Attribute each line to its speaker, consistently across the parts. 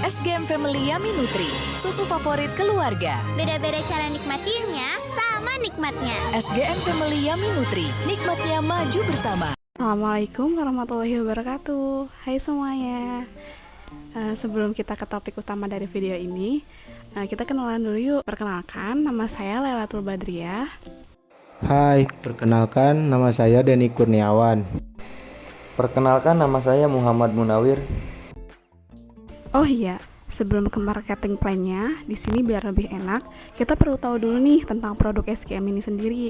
Speaker 1: SGM Family Yummy Nutri, susu favorit keluarga.
Speaker 2: Beda-beda cara nikmatinnya, sama nikmatnya.
Speaker 1: SGM Family Yummy Nutri, nikmatnya maju bersama.
Speaker 3: Assalamualaikum warahmatullahi wabarakatuh. Hai semuanya. Sebelum kita ke topik utama dari video ini, kita kenalan dulu yuk. Perkenalkan, nama saya Lailatul Badriah.
Speaker 4: Hai, perkenalkan nama saya Denny Kurniawan.
Speaker 5: Perkenalkan, nama saya Muhammad Munawir.
Speaker 3: Oh iya, sebelum ke marketing plan-nya, di sini biar lebih enak, kita perlu tahu dulu nih tentang produk SGM ini sendiri.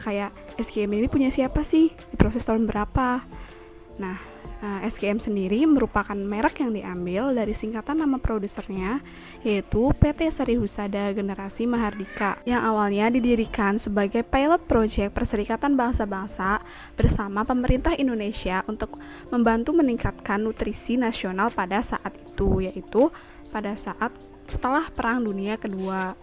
Speaker 3: Kayak SGM ini punya siapa sih? Diproses tahun berapa? Nah, SGM sendiri merupakan merek yang diambil dari singkatan nama produsernya, yaitu PT Sari Husada Generasi Mahardika, yang awalnya didirikan sebagai pilot project Perserikatan Bangsa-Bangsa bersama pemerintah Indonesia untuk membantu meningkatkan nutrisi nasional pada saat itu, yaitu pada saat setelah Perang Dunia Kedua.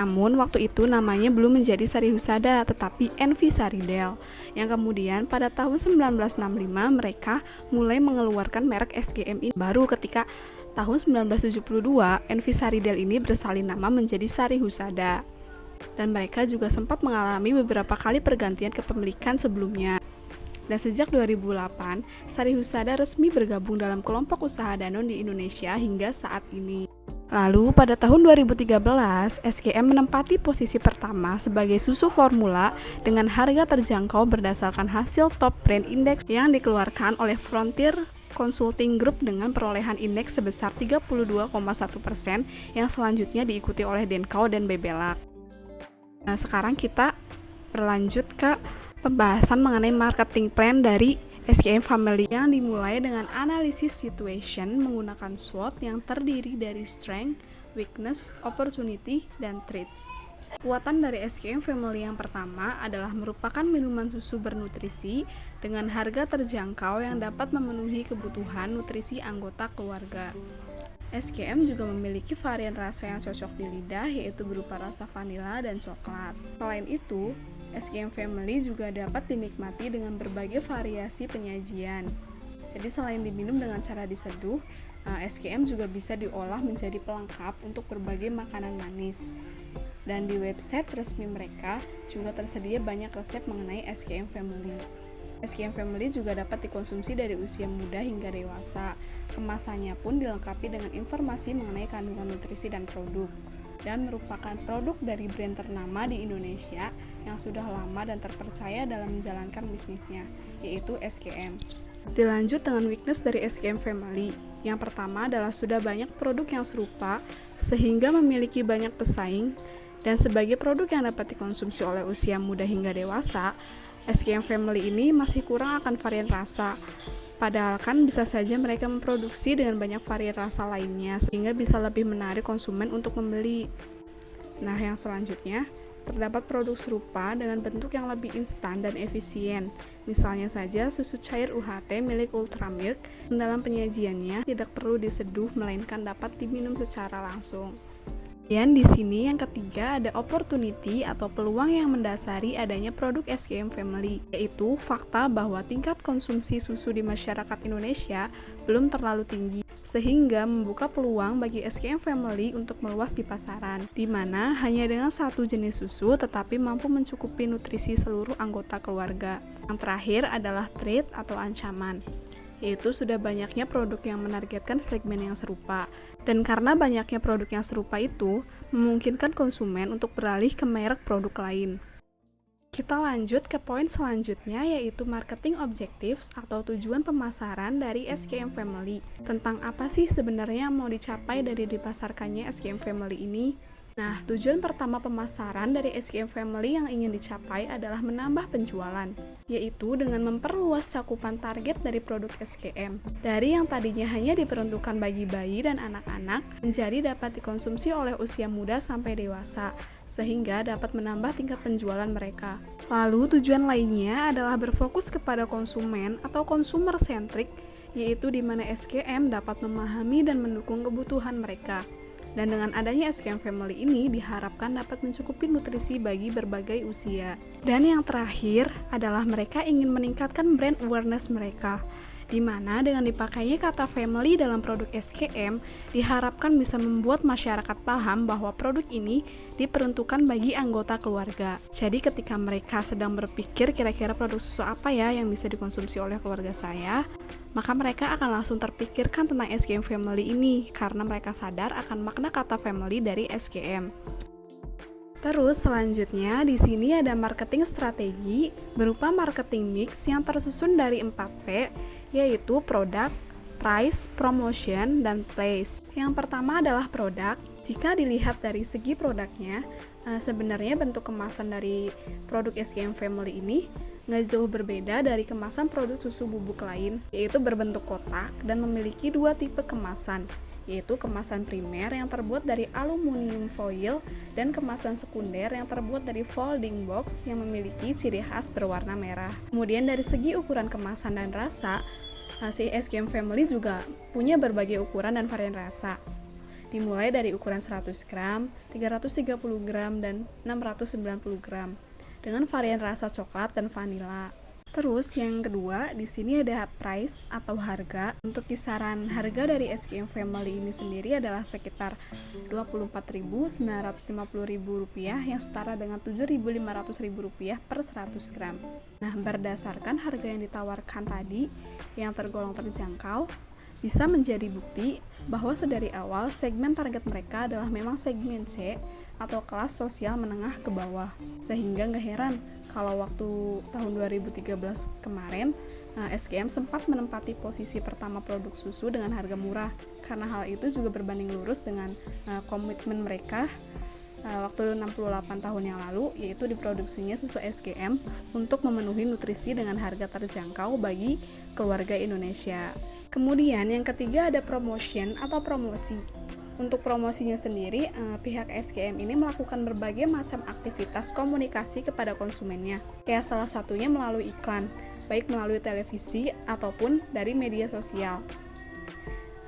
Speaker 3: Namun waktu itu namanya belum menjadi Sari Husada, tetapi Envy Saridel, yang kemudian pada tahun 1965 mereka mulai mengeluarkan merek SGM ini. Baru ketika tahun 1972 Envy Saridel ini bersalin nama menjadi Sari Husada. Dan mereka juga sempat mengalami beberapa kali pergantian kepemilikan sebelumnya. Dan sejak 2008, Sari Husada resmi bergabung dalam kelompok usaha Danone di Indonesia hingga saat ini. Lalu pada tahun 2013, SGM menempati posisi pertama sebagai susu formula dengan harga terjangkau berdasarkan hasil Top Brand Index yang dikeluarkan oleh Frontier Consulting Group dengan perolehan indeks sebesar 32,1%, yang selanjutnya diikuti oleh Denkau dan Bebelac. Nah, sekarang kita berlanjut ke pembahasan mengenai marketing plan dari SGM Family yang dimulai dengan analisis situation menggunakan SWOT yang terdiri dari strength, weakness, opportunity, dan threats. Kekuatan dari SGM Family yang pertama adalah merupakan minuman susu bernutrisi dengan harga terjangkau yang dapat memenuhi kebutuhan nutrisi anggota keluarga. SGM juga memiliki varian rasa yang cocok di lidah, yaitu berupa rasa vanila dan coklat. Selain itu, SGM Family juga dapat dinikmati dengan berbagai variasi penyajian. Jadi selain diminum dengan cara diseduh, SGM juga bisa diolah menjadi pelengkap untuk berbagai makanan manis. Dan di website resmi mereka juga tersedia banyak resep mengenai SGM Family. SGM Family juga dapat dikonsumsi dari usia muda hingga dewasa. Kemasannya pun dilengkapi dengan informasi mengenai kandungan nutrisi dan produk. Dan merupakan produk dari brand ternama di Indonesia yang sudah lama dan terpercaya dalam menjalankan bisnisnya, yaitu SGM. Dilanjut dengan weakness dari SGM Family. Yang pertama adalah sudah banyak produk yang serupa sehingga memiliki banyak pesaing, dan sebagai produk yang dapat dikonsumsi oleh usia muda hingga dewasa, SGM Family ini masih kurang akan varian rasa. Padahal kan bisa saja mereka memproduksi dengan banyak varian rasa lainnya sehingga bisa lebih menarik konsumen untuk membeli. Nah, yang selanjutnya, terdapat produk serupa dengan bentuk yang lebih instan dan efisien. Misalnya saja susu cair UHT milik Ultramilk, dalam penyajiannya tidak perlu diseduh melainkan dapat diminum secara langsung. Dan di sini yang ketiga ada opportunity atau peluang yang mendasari adanya produk SGM Family, yaitu fakta bahwa tingkat konsumsi susu di masyarakat Indonesia belum terlalu tinggi, sehingga membuka peluang bagi SGM Family untuk meluas di pasaran, di mana hanya dengan satu jenis susu tetapi mampu mencukupi nutrisi seluruh anggota keluarga. Yang terakhir adalah threat atau ancaman, yaitu sudah banyaknya produk yang menargetkan segmen yang serupa. Dan karena banyaknya produk yang serupa itu, memungkinkan konsumen untuk beralih ke merek produk lain. Kita lanjut ke poin selanjutnya, yaitu marketing objectives atau tujuan pemasaran dari SGM Family. Tentang apa sih sebenarnya yang mau dicapai dari dipasarkannya SGM Family ini? Nah, tujuan pertama pemasaran dari SGM Family yang ingin dicapai adalah menambah penjualan, yaitu dengan memperluas cakupan target dari produk SGM. Dari yang tadinya hanya diperuntukkan bagi bayi dan anak-anak, menjadi dapat dikonsumsi oleh usia muda sampai dewasa, sehingga dapat menambah tingkat penjualan mereka. Lalu tujuan lainnya adalah berfokus kepada konsumen atau consumer centric, yaitu di mana SGM dapat memahami dan mendukung kebutuhan mereka. Dan dengan adanya SGM Family ini diharapkan dapat mencukupi nutrisi bagi berbagai usia. Dan yang terakhir adalah mereka ingin meningkatkan brand awareness mereka, di mana dengan dipakainya kata family dalam produk SKM diharapkan bisa membuat masyarakat paham bahwa produk ini diperuntukkan bagi anggota keluarga. Jadi ketika mereka sedang berpikir kira-kira produk susu apa ya yang bisa dikonsumsi oleh keluarga saya, maka mereka akan langsung terpikirkan tentang SKM family ini karena mereka sadar akan makna kata family dari SKM. Terus selanjutnya di sini ada marketing strategi berupa marketing mix yang tersusun dari 4P, yaitu produk, price, promotion, dan place. Yang pertama adalah produk. Jika dilihat dari segi produknya, sebenarnya bentuk kemasan dari produk SKM Family ini nggak jauh berbeda dari kemasan produk susu bubuk lain, yaitu berbentuk kotak dan memiliki dua tipe kemasan, yaitu kemasan primer yang terbuat dari aluminium foil dan kemasan sekunder yang terbuat dari folding box yang memiliki ciri khas berwarna merah. Kemudian dari segi ukuran kemasan dan rasa, si SKM Family juga punya berbagai ukuran dan varian rasa, dimulai dari ukuran 100 gram, 330 gram, dan 690 gram, dengan varian rasa coklat dan vanila. Terus yang kedua, di sini ada price atau harga. Untuk kisaran harga dari SKM Family ini sendiri adalah sekitar Rp24.950.000 yang setara dengan Rp7.500.000 per 100 gram. Nah, berdasarkan harga yang ditawarkan tadi yang tergolong terjangkau, bisa menjadi bukti bahwa sedari awal segmen target mereka adalah memang segmen C atau kelas sosial menengah ke bawah. Sehingga nggak heran kalau waktu tahun 2013 kemarin SKM sempat menempati posisi pertama produk susu dengan harga murah, karena hal itu juga berbanding lurus dengan komitmen mereka waktu 68 tahun yang lalu, yaitu diproduksinya susu SKM untuk memenuhi nutrisi dengan harga terjangkau bagi keluarga Indonesia. Kemudian yang ketiga ada promotion atau promosi. Untuk promosinya sendiri, pihak SKM ini melakukan berbagai macam aktivitas komunikasi kepada konsumennya. Kayak salah satunya melalui iklan, baik melalui televisi ataupun dari media sosial.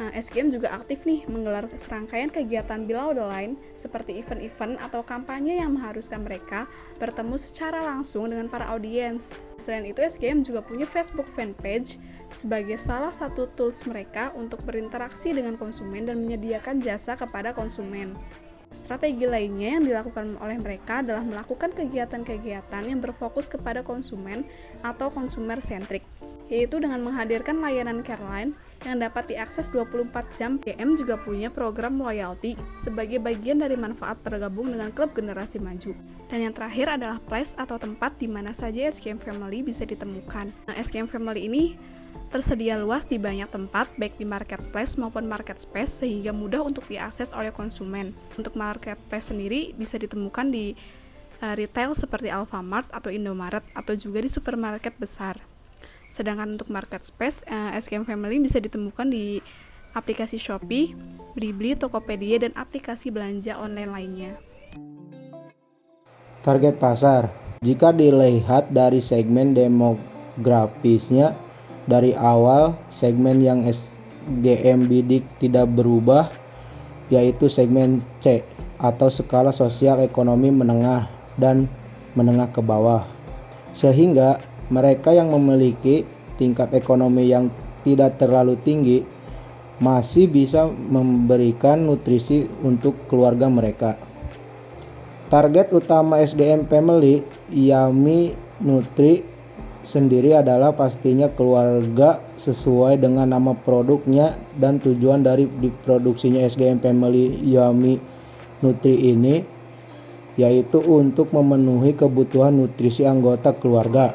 Speaker 3: SKM juga aktif nih menggelar serangkaian kegiatan below the line seperti event-event atau kampanye yang mengharuskan mereka bertemu secara langsung dengan para audiens. Selain itu, SKM juga punya Facebook fanpage sebagai salah satu tools mereka untuk berinteraksi dengan konsumen dan menyediakan jasa kepada konsumen. Strategi lainnya yang dilakukan oleh mereka adalah melakukan kegiatan-kegiatan yang berfokus kepada konsumen atau consumer centric, yaitu dengan menghadirkan layanan Careline yang dapat diakses 24 jam. SKM juga punya program loyalty sebagai bagian dari manfaat bergabung dengan klub generasi maju. Dan yang terakhir adalah place atau tempat di mana saja SKM Family bisa ditemukan. SKM Family ini tersedia luas di banyak tempat, baik di marketplace maupun market space, sehingga mudah untuk diakses oleh konsumen. Untuk marketplace sendiri bisa ditemukan di retail seperti Alfamart atau Indomaret, atau juga di supermarket besar. Sedangkan untuk market space, SKM Family bisa ditemukan di aplikasi Shopee, Blibli, Tokopedia, dan aplikasi belanja online lainnya.
Speaker 4: Target pasar. Jika dilihat dari segmen demografisnya, dari awal segmen yang SKM bidik tidak berubah, yaitu segmen C atau skala sosial ekonomi menengah dan menengah ke bawah. Sehingga mereka yang memiliki tingkat ekonomi yang tidak terlalu tinggi masih bisa memberikan nutrisi untuk keluarga mereka. Target utama SKM Family Yummy Nutri sendiri adalah pastinya keluarga sesuai dengan nama produknya dan tujuan dari diproduksinya SKM Family Yummy Nutri ini, yaitu untuk memenuhi kebutuhan nutrisi anggota keluarga.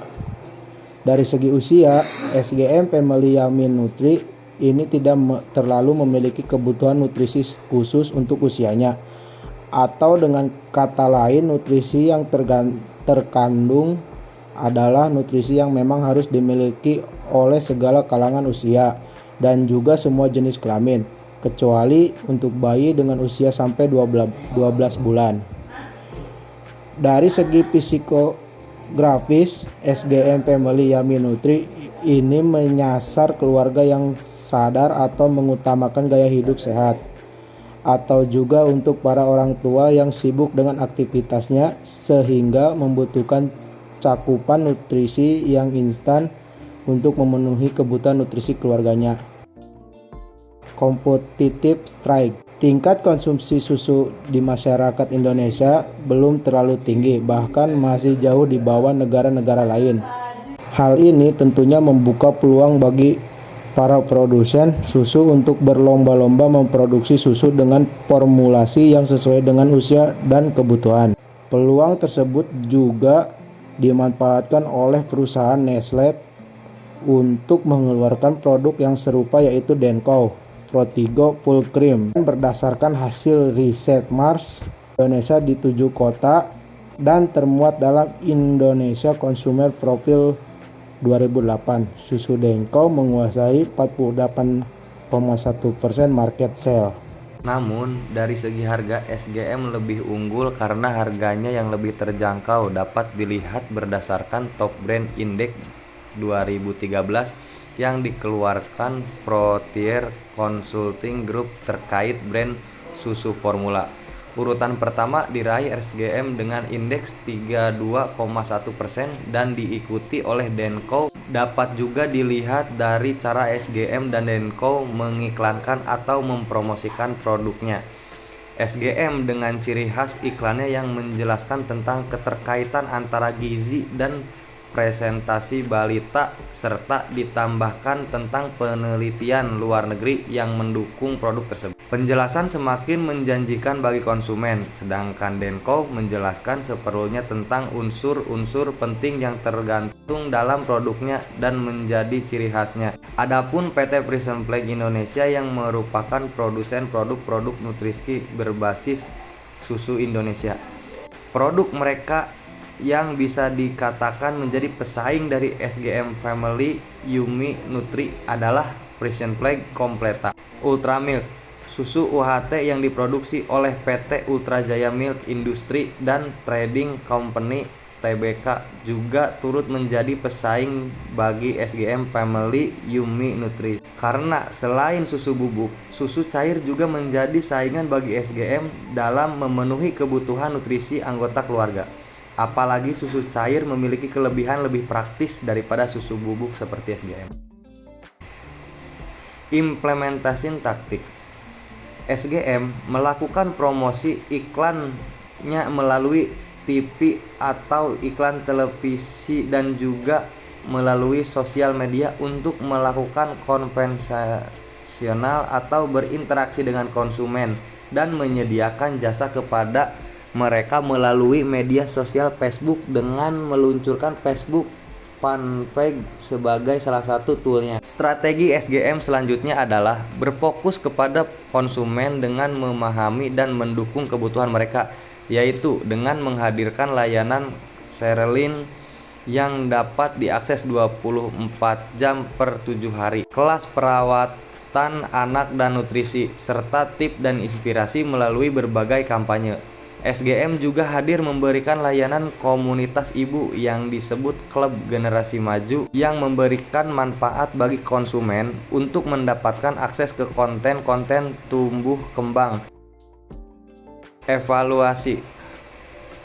Speaker 4: Dari segi usia, SKM Family Yummy Nutri ini tidak terlalu memiliki kebutuhan nutrisi khusus untuk usianya, atau dengan kata lain nutrisi yang terkandung adalah nutrisi yang memang harus dimiliki oleh segala kalangan usia dan juga semua jenis kelamin, kecuali untuk bayi dengan usia sampai 12 bulan. Dari segi psikografis, SKM Family Yummy Nutri ini menyasar keluarga yang sadar atau mengutamakan gaya hidup sehat, atau juga untuk para orang tua yang sibuk dengan aktivitasnya sehingga membutuhkan cakupan nutrisi yang instan untuk memenuhi kebutuhan nutrisi keluarganya. Competitive strike. Tingkat konsumsi susu di masyarakat Indonesia belum terlalu tinggi, bahkan masih jauh di bawah negara-negara lain. Hal ini tentunya membuka peluang bagi para produsen susu untuk berlomba-lomba memproduksi susu dengan formulasi yang sesuai dengan usia dan kebutuhan. Peluang tersebut juga dimanfaatkan oleh perusahaan Nestle untuk mengeluarkan produk yang serupa, yaitu Denko Protigo Full Cream. Berdasarkan hasil riset Mars Indonesia di 7 kota dan termuat dalam Indonesia Consumer Profile 2008, susu Denko menguasai 48,1% market share.
Speaker 5: Namun, dari segi harga SGM lebih unggul karena harganya yang lebih terjangkau dapat dilihat berdasarkan Top Brand Index 2013 yang dikeluarkan Frontier Consulting Group terkait brand susu formula. Urutan pertama diraih SGM dengan indeks 32,1% dan diikuti oleh Denko. Dapat juga dilihat dari cara SGM dan Denko mengiklankan atau mempromosikan produknya. SGM dengan ciri khas iklannya yang menjelaskan tentang keterkaitan antara gizi dan presentasi balita, serta ditambahkan tentang penelitian luar negeri yang mendukung produk tersebut. Penjelasan semakin menjanjikan bagi konsumen, sedangkan Denko menjelaskan seperlunya tentang unsur-unsur penting yang tergantung dalam produknya dan menjadi ciri khasnya. Adapun PT Prison Flag Indonesia yang merupakan produsen produk-produk nutrisi berbasis susu Indonesia. Produk mereka yang bisa dikatakan menjadi pesaing dari SGM Family Yummy Nutri adalah Prison Flag Completa, Ultra Milk, susu UHT yang diproduksi oleh PT Ultra Jaya Milk Industry dan Trading Company TBK juga turut menjadi pesaing bagi SGM Family Yummy Nutri. Karena selain susu bubuk, susu cair juga menjadi saingan bagi SGM dalam memenuhi kebutuhan nutrisi anggota keluarga. Apalagi susu cair memiliki kelebihan lebih praktis daripada susu bubuk seperti SGM. Implementasi taktik. SGM melakukan promosi iklannya melalui TV atau iklan televisi dan juga melalui sosial media untuk melakukan konvensional atau berinteraksi dengan konsumen dan menyediakan jasa kepada mereka melalui media sosial Facebook dengan meluncurkan Facebook Fanpage sebagai salah satu toolnya. Strategi SGM selanjutnya adalah berfokus kepada konsumen dengan memahami dan mendukung kebutuhan mereka, yaitu dengan menghadirkan layanan Serelin yang dapat diakses 24 jam per 7 hari, kelas perawatan anak dan nutrisi, serta tips dan inspirasi melalui berbagai kampanye. SGM juga hadir memberikan layanan komunitas ibu yang disebut Klub Generasi Maju yang memberikan manfaat bagi konsumen untuk mendapatkan akses ke konten-konten tumbuh kembang. Evaluasi.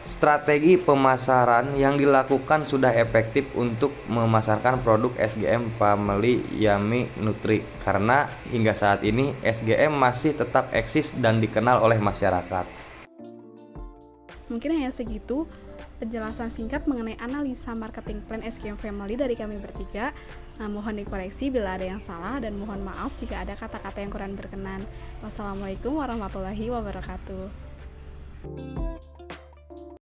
Speaker 5: Strategi pemasaran yang dilakukan sudah efektif untuk memasarkan produk SGM Family Yummy Nutri karena hingga saat ini SGM masih tetap eksis dan dikenal oleh masyarakat.
Speaker 3: Mungkin hanya segitu penjelasan singkat mengenai analisa marketing plan SGM Family dari kami bertiga. Mohon dikoreksi bila ada yang salah dan mohon maaf jika ada kata-kata yang kurang berkenan. Wassalamualaikum warahmatullahi wabarakatuh.